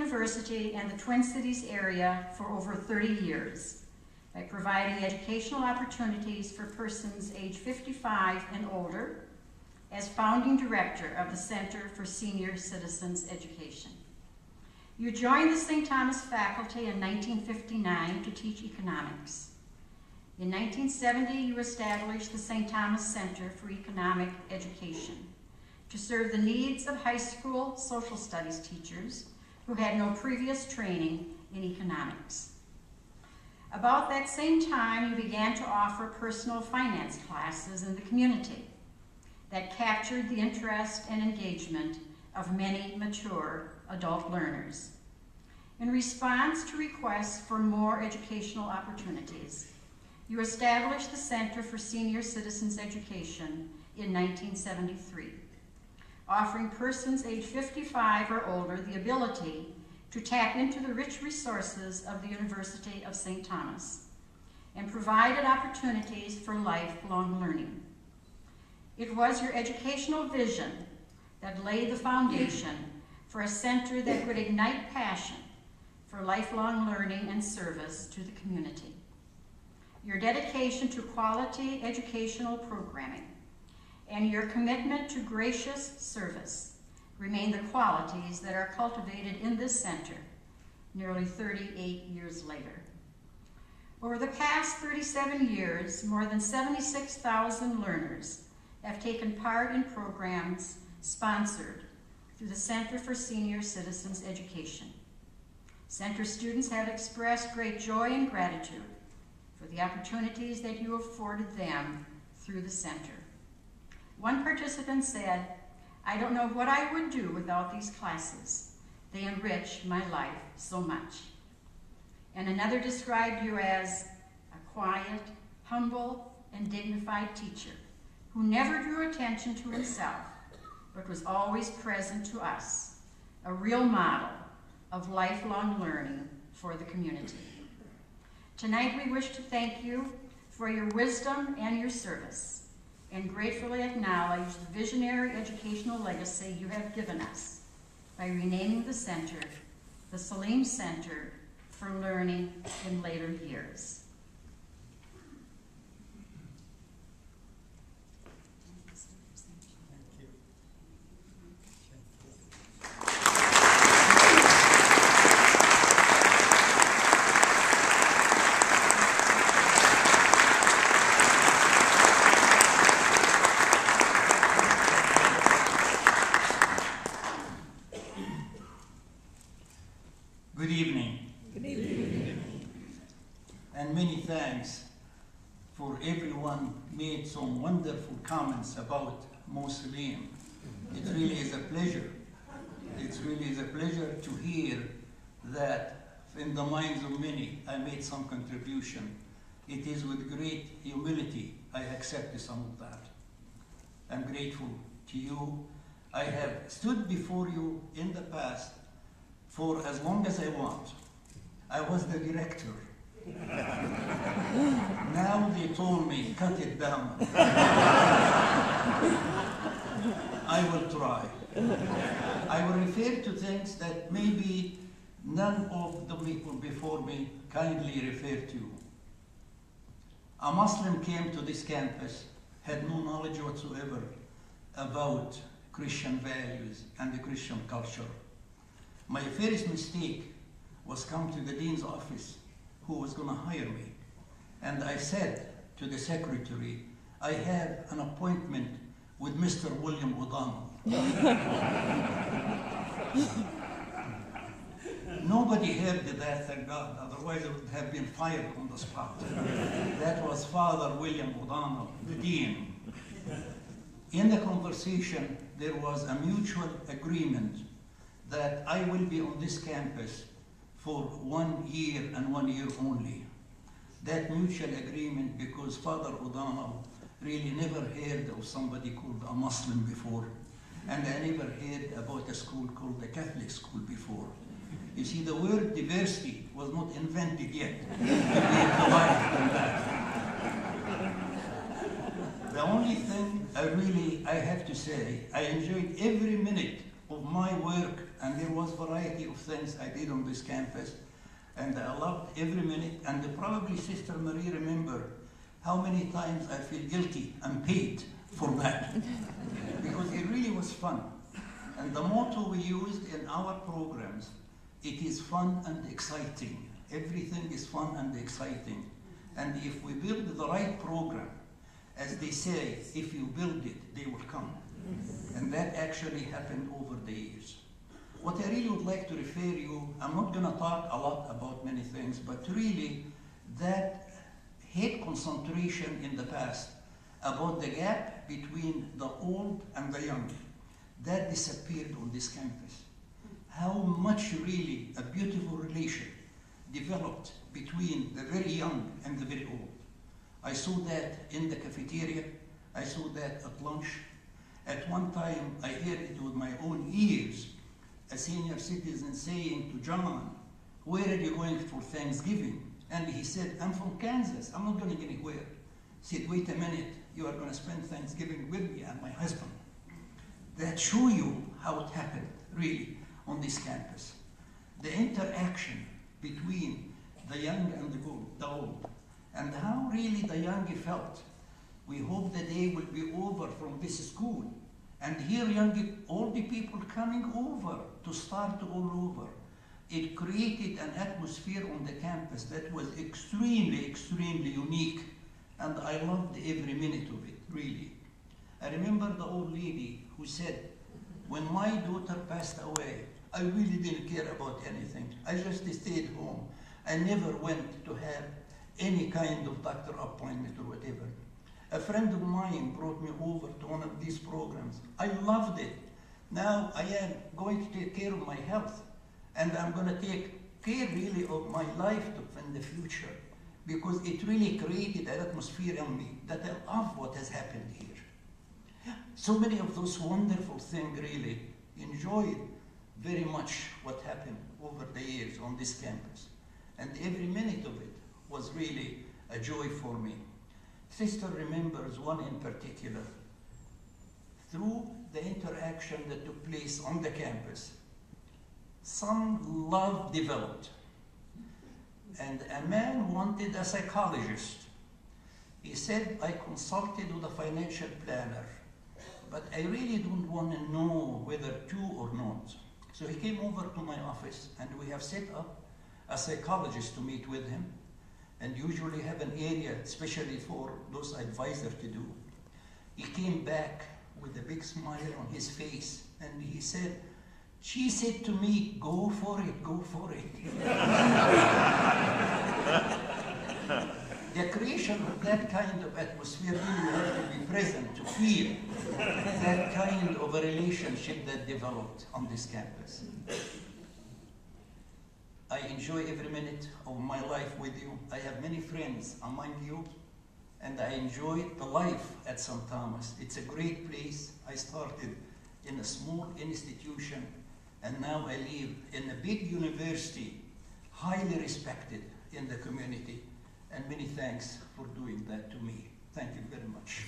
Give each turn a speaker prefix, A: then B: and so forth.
A: University and the Twin Cities area for over 30 years by providing educational opportunities for persons age 55 and older as founding director of the Center for Senior Citizens Education. You joined the St. Thomas faculty in 1959 to teach economics. In 1970, you established the St. Thomas Center for Economic Education to serve the needs of high school social studies teachers who had no previous training in economics. About that same time, you began to offer personal finance classes in the community that captured the interest and engagement of many mature adult learners. In response to requests for more educational opportunities, you established the Center for Senior Citizens Education in 1973, offering persons age 55 or older the ability to tap into the rich resources of the University of St. Thomas and provided opportunities for lifelong learning. It was your educational vision that laid the foundation for a center that would ignite passion for lifelong learning and service to the community. Your dedication to quality educational programming and your commitment to gracious service remain the qualities that are cultivated in this center nearly 38 years later. Over the past 37 years, more than 76,000 learners have taken part in programs sponsored through the Center for Senior Citizens Education. Center students have expressed great joy and gratitude for the opportunities that you afforded them through the center. One participant said, "I don't know what I would do without these classes. They enrich my life so much." And another described you as a quiet, humble, and dignified teacher who never drew attention to himself, but was always present to us, a real model of lifelong learning for the community. Tonight we wish to thank you for your wisdom and your service, and gratefully acknowledge the visionary educational legacy you have given us by renaming the center the Selim Center for Learning in Later Years.
B: Good evening.
C: Good evening.
B: And many thanks for everyone made some wonderful comments about Selim. It really is a pleasure. It really is a pleasure to hear that in the minds of many I made some contribution. It is with great humility I accept some of that. I'm grateful to you. I have stood before you in the past for as long as I want. I was the director. Now they told me, cut it down. I will try. I will refer to things that maybe none of the people before me kindly referred to. A Muslim came to this campus, had no knowledge whatsoever about Christian values and the Christian culture. My first mistake was come to the dean's office, who was going to hire me. And I said to the secretary, I have an appointment with Mr. William O'Donnell. Nobody heard that, thank God, otherwise I would have been fired on the spot. That was Father William O'Donnell, the dean. In the conversation, there was a mutual agreement that I will be on this campus for 1 year and 1 year only. That mutual agreement because Father O'Donnell really never heard of somebody called a Muslim before, and I never heard about a school called the Catholic school before. You see, the word diversity was not invented yet. The only thing I have to say, I enjoyed every minute of my work and there was variety of things I did on this campus, and I loved every minute. And probably Sister Marie remember how many times I feel guilty and paid for that, because it really was fun. And the motto we used in our programs, it is fun and exciting. Everything is fun and exciting. And if we build the right program, as they say, if you build it, they will come. And that actually happened over the years. What I really would like to refer you, I'm not going to talk a lot about many things, but really that hate concentration in the past about the gap between the old and the young, that disappeared on this campus. How much really a beautiful relation developed between the very young and the very old. I saw that in the cafeteria, I saw that at lunch. At one time, I heard it with my own ears, a senior citizen saying to John, "Where are you going for Thanksgiving?" And he said, "I'm from Kansas, I'm not going anywhere." He said, "Wait a minute, you are going to spend Thanksgiving with me and my husband." That show you how it happened, really, on this campus. The interaction between the young and the old, and how really the young felt. We hope the day will be over from this school, and here all the people coming over to start all over. It created an atmosphere on the campus that was extremely, extremely unique, and I loved every minute of it, really. I remember the old lady who said, "When my daughter passed away, I really didn't care about anything. I just stayed home. I never went to have any kind of doctor appointment or whatever." A friend of mine brought me over to one of these programs. I loved it. Now I am going to take care of my health, and I'm going to take care really of my life in the future, because it really created an atmosphere in me that I love what has happened here. So many of those wonderful things, really enjoyed very much what happened over the years on this campus. And every minute of it was really a joy for me. Sister remembers one in particular. Through the interaction that took place on the campus, some love developed. And a man wanted a psychologist. He said, "I consulted with a financial planner, but I really don't want to know whether to or not." So he came over to my office, and we have set up a psychologist to meet with him, and usually have an area especially for those advisors to do. He came back with a big smile on his face, and he said, "She said to me, go for it, go for it." The creation of that kind of atmosphere really have to be present to feel that kind of a relationship that developed on this campus. I enjoy every minute of my life with you. I have many friends among you, and I enjoy the life at St. Thomas. It's a great place. I started in a small institution, and now I live in a big university, highly respected in the community, and many thanks for doing that to me. Thank you very much.